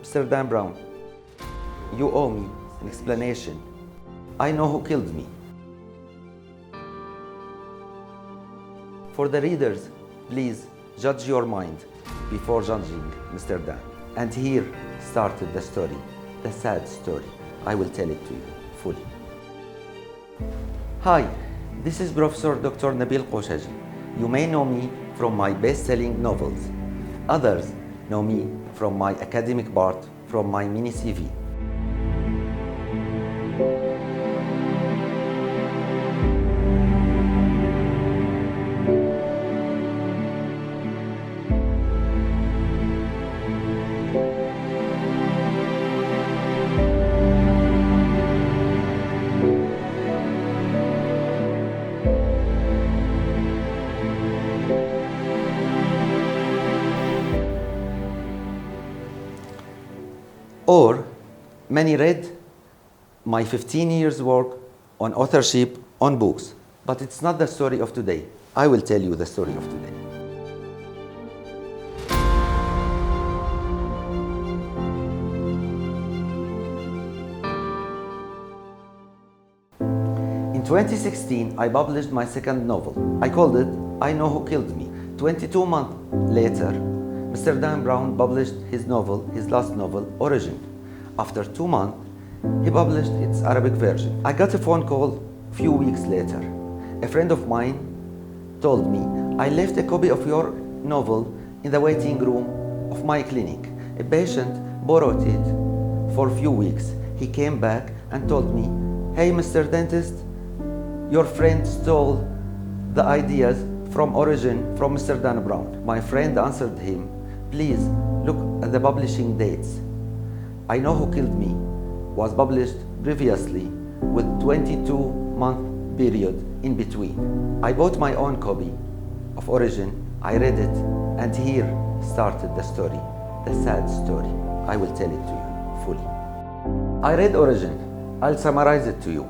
Mr. Dan Brown, you owe me an explanation. I know who killed me. For the readers, please judge your mind before judging Mr. Dan. And here started the story, the sad story. I will tell it to you fully. Hi, this is Professor Dr. Nabil Qoshaji. You may know me from my best-selling novels. Others know me from my academic part, from my mini CV. Or many read my 15 years work on authorship on books. But it's not the story of today. I will tell you the story of today. In 2016, I published my second novel. I called it I Know Who Killed Me. 22 months later, Mr. Dan Brown published his last novel, Origin. After 2 months, he published its Arabic version. I got a phone call a few weeks later. A friend of mine told me, I left a copy of your novel in the waiting room of my clinic. A patient borrowed it for a few weeks. He came back and told me, hey, Mr. Dentist, your friend stole the ideas from Origin from Mr. Dan Brown. My friend answered him, please look at the publishing dates. I Know Who Killed Me was published previously with 22-month period in between. I bought my own copy of Origin, I read it, and here started the story, the sad story. I will tell it to you fully. I read Origin. I'll summarize it to you.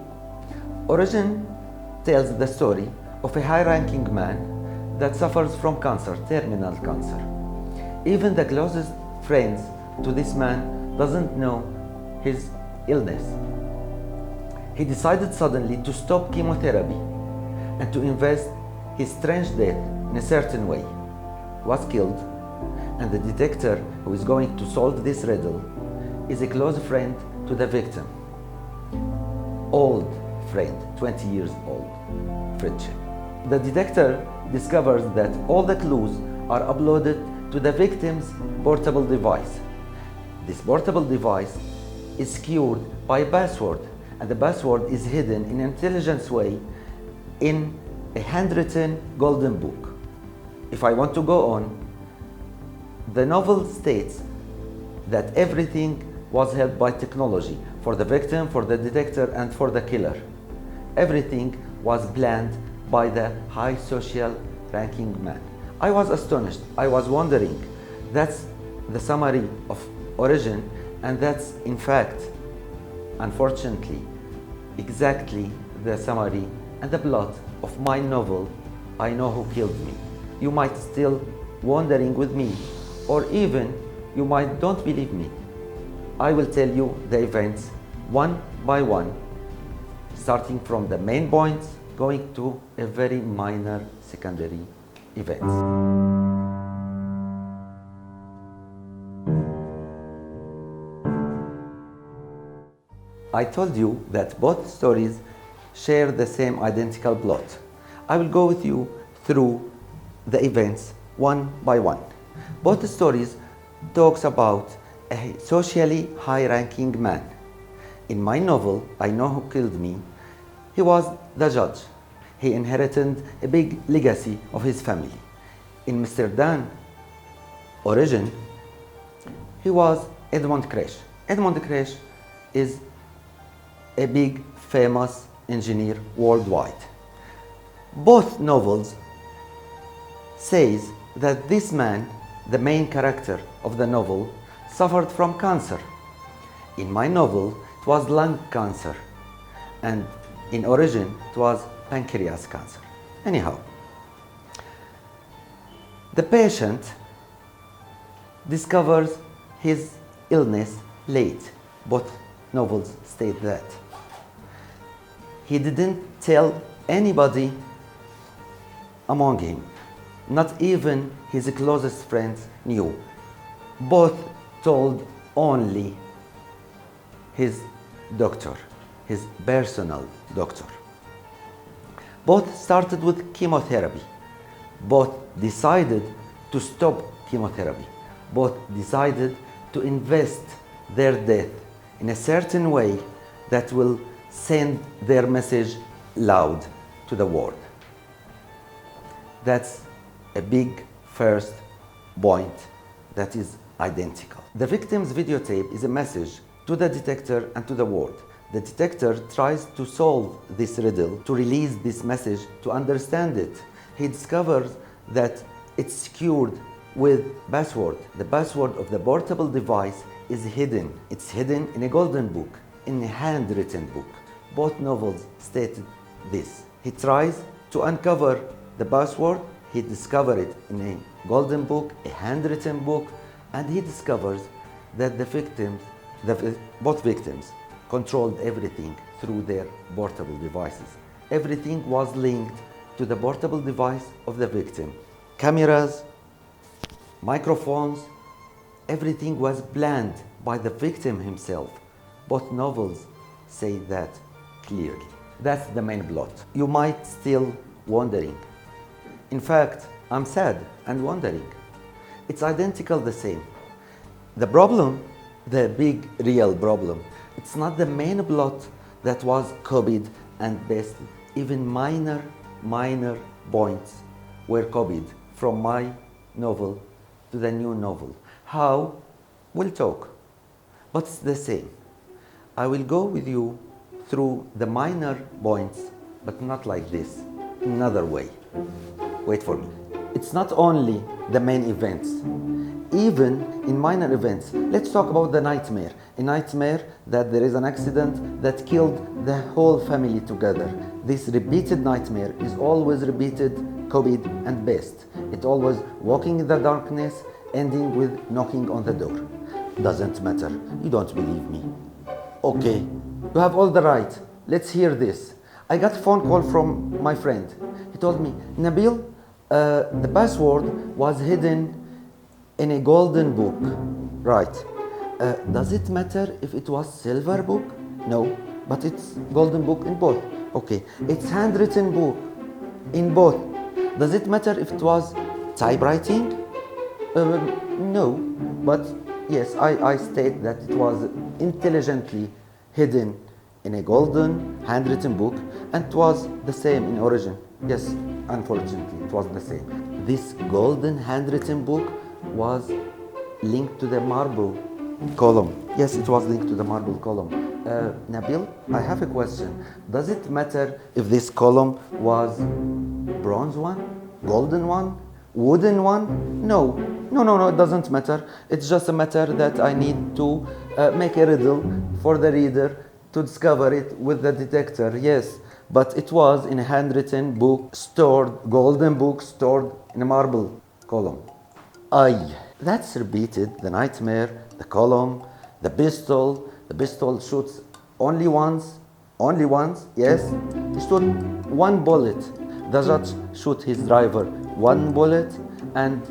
Origin tells the story of a high-ranking man that suffers from cancer, terminal cancer. Even the closest friends to this man doesn't know his illness. He decided suddenly to stop chemotherapy and to invest his strange death in a certain way. He was killed, and the detective who is going to solve this riddle is a close friend to the victim. Old friend, 20 years old friendship. The detective discovers that all the clues are uploaded to the victim's portable device. This portable device is secured by a password, and the password is hidden in an intelligent way in a handwritten golden book. If I want to go on, the novel states that everything was held by technology for the victim, for the detective, and for the killer. Everything was planned by the high social ranking man. I was astonished. I was wondering. That's the summary of Origin, and that's in fact, unfortunately, exactly the summary and the plot of my novel, I Know Who Killed Me. You might still wondering with me, or even you might don't believe me. I will tell you the events one by one, starting from the main points, going to a very minor secondary events. I told you that both stories share the same identical plot. I will go with you through the events one by one. Both stories talks about a socially high-ranking man. In my novel, I Know Who Killed Me, he was the judge. He inherited a big legacy of his family. In Mr. Dan Origin, he was Edmond Cresh. Edmond Cresh is a big, famous engineer worldwide. Both novels says that this man, the main character of the novel, suffered from cancer. In my novel, it was lung cancer, and in Origin, it was pancreas cancer. Anyhow, the patient discovers his illness late. Both novels state that. He didn't tell anybody among him. Not even his closest friends knew. Both told only his doctor, his personal doctor. Both started with chemotherapy. Both decided to stop chemotherapy. Both decided to invest their death in a certain way that will send their message loud to the world. That's a big first point that is identical. The victim's videotape is a message to the detector and to the world. The detector tries to solve this riddle, to release this message, to understand it. He discovers that it's secured with password. The password of the portable device is hidden. It's hidden in a golden book, in a handwritten book. Both novels stated this. He tries to uncover the password. He discovers it in a golden book, a handwritten book, and he discovers that both victims controlled everything through their portable devices. Everything was linked to the portable device of the victim. Cameras, microphones, everything was planned by the victim himself. Both novels say that clearly. That's the main plot. You might still wondering. In fact, I'm sad and wondering. It's identical the same. The problem, the big real problem, it's not the main plot that was copied and pasted. Even minor points were copied from my novel to the new novel. How? We'll talk. But it's the same. I will go with you through the minor points, but not like this, another way. Wait for me. It's not only the main events. Even in minor events, let's talk about the nightmare. A nightmare that there is an accident that killed the whole family together. This repeated nightmare is always repeated, copied, and pasted. It always walking in the darkness, ending with knocking on the door. Doesn't matter. You don't believe me. Okay, you have all the right. Let's hear this. I got a phone call from my friend. He told me, Nabil, the password was hidden in a golden book. Right. Does it matter if it was silver book? No, but it's golden book in both. Okay. It's handwritten book in both. Does it matter if it was typewriting? No, but yes, I state that it was intelligently hidden in a golden handwritten book, and it was the same in origin. Yes, unfortunately, it was the same. This golden handwritten book was linked to the marble column. Yes, it was linked to the marble column. Nabil, I have a question. Does it matter if this column was bronze one, golden one, wooden one? No, it doesn't matter. It's just a matter that I need to make a riddle for the reader to discover it with the detector. Yes, but it was in a handwritten book, golden book stored in a marble column. That's repeated, the nightmare, the column, the pistol. The pistol shoots only once, yes. He shot one bullet. The judge shot his driver one bullet, and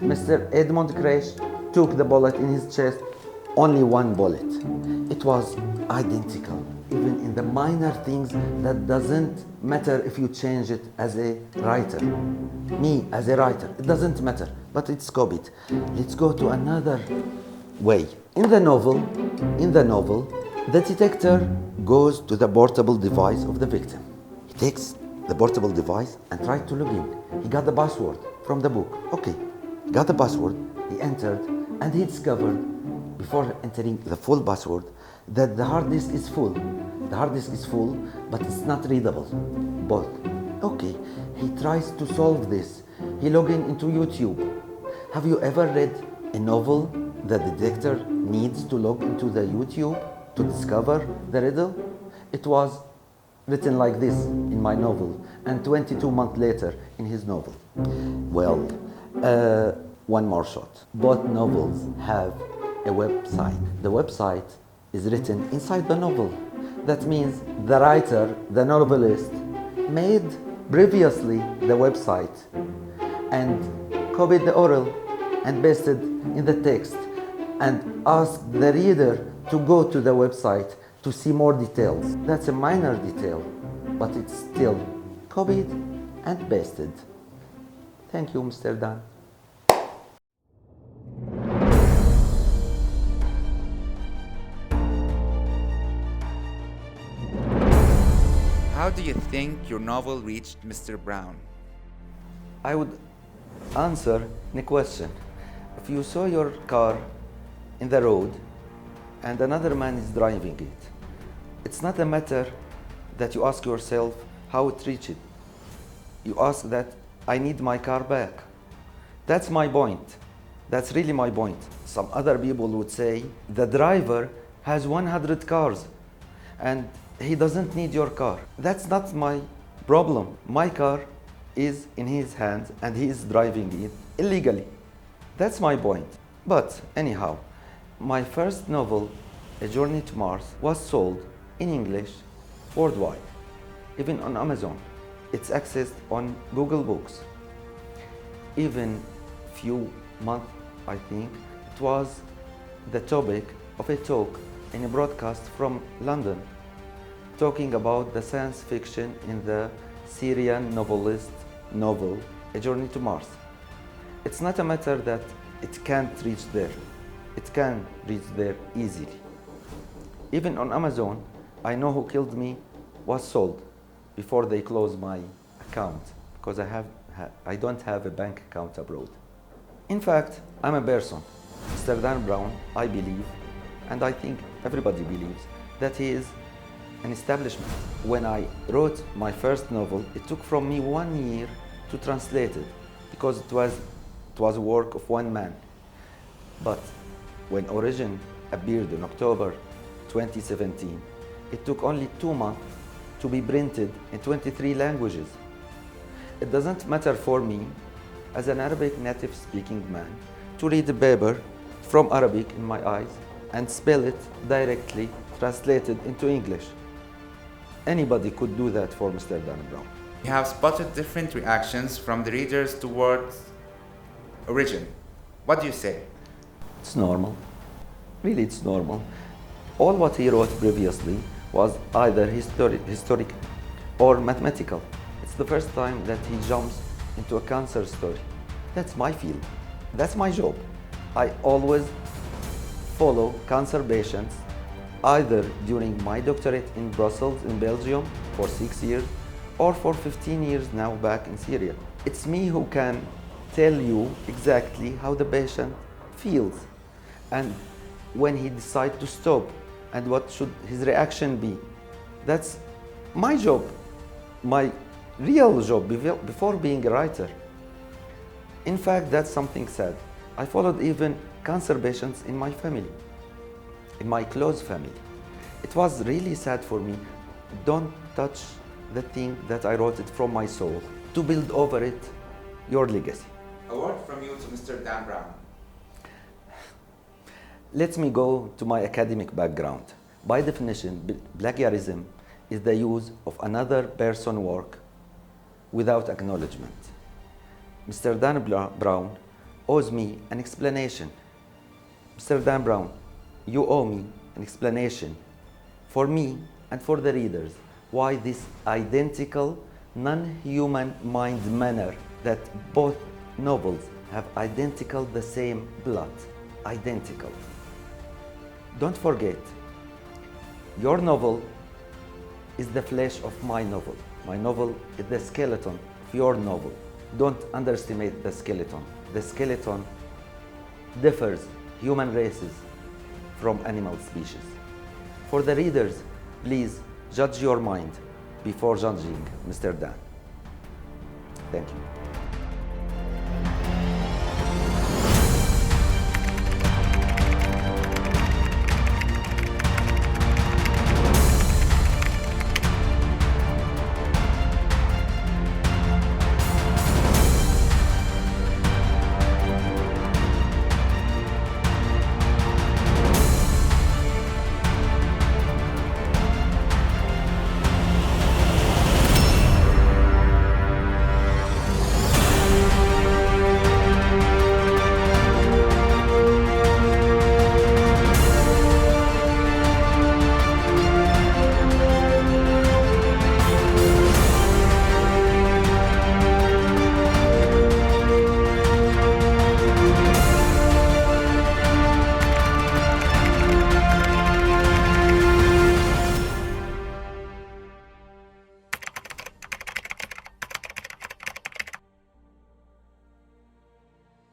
Mr. Edmund Crash took the bullet in his chest, only one bullet. It was identical, even in the minor things that doesn't matter if you change it as a writer. Me, as a writer, it doesn't matter, but it's copied. Let's go to another way. In the novel, the detector goes to the portable device of the victim. He takes the portable device and tried to log in. He got the password from the book. Okay, he got the password, he entered, and he discovered, before entering the full password, that the hard disk is full. The hard disk is full, but it's not readable. Both. Okay, he tries to solve this. He logs into YouTube. Have you ever read a novel that the detector needs to log into the YouTube to discover the riddle? It was written like this in my novel, and 22 months later in his novel. Well, one more shot. Both novels have a website. The website is written inside the novel. That means the writer, the novelist, made previously the website and copied the oral and pasted in the text and asked the reader to go to the website to see more details. That's a minor detail, but it's still copied and pasted. Thank you, Mr. Dan. How do you think your novel reached Mr. Brown? I would answer in a question. If you saw your car in the road and another man is driving it, it's not a matter that you ask yourself how it reached it. You ask that, I need my car back. That's my point. That's really my point. Some other people would say, the driver has 100 cars and he doesn't need your car. That's not my problem. My car is in his hands and he is driving it illegally. That's my point. But anyhow, my first novel, A Journey to Mars, was sold in English worldwide, even on Amazon. It's accessed on Google Books. Even few months, I think, it was the topic of a talk in a broadcast from London, talking about the science fiction in the Syrian novelist novel, A Journey to Mars. It's not a matter that it can't reach there. It can reach there easily. Even on Amazon, I Know Who Killed Me was sold before they closed my account, because I don't have a bank account abroad. In fact, I'm a person. Mr. Dan Brown, I believe, and I think everybody believes, that he is an establishment. When I wrote my first novel, it took from me 1 year to translate it, because it was a work of one man. But when Origin appeared in October 2017, it took only 2 months to be printed in 23 languages. It doesn't matter for me, as an Arabic native speaking man, to read the paper from Arabic in my eyes and spell it directly translated into English. Anybody could do that for Mr. Dan Brown. You have spotted different reactions from the readers towards Origin. What do you say? It's normal. Really, it's normal. All what he wrote previously was either historic or mathematical. It's the first time that he jumps into a cancer story. That's my field. That's my job. I always follow cancer patients, either during my doctorate in Brussels, in Belgium, for 6 years, or for 15 years now back in Syria. It's me who can tell you exactly how the patient feels and when he decides to stop and what should his reaction be. That's my job, my real job before being a writer. In fact, that's something sad. I followed even cancer patients in my family, in my close family. It was really sad for me. Don't touch the thing that I wrote it from my soul, to build over it your legacy. A word from you to Mr. Dan Brown. Let me go to my academic background. By definition, plagiarism is the use of another person's work without acknowledgement. Mr. Dan Brown owes me an explanation. Mr. Dan Brown, you owe me an explanation for me and for the readers why this identical, non-human mind manner that both novels have identical the same plot, identical. Don't forget, your novel is the flesh of my novel. My novel is the skeleton of your novel. Don't underestimate the skeleton. The skeleton differs human races from animal species. For the readers, please judge your mind before judging Mr. Dan. Thank you.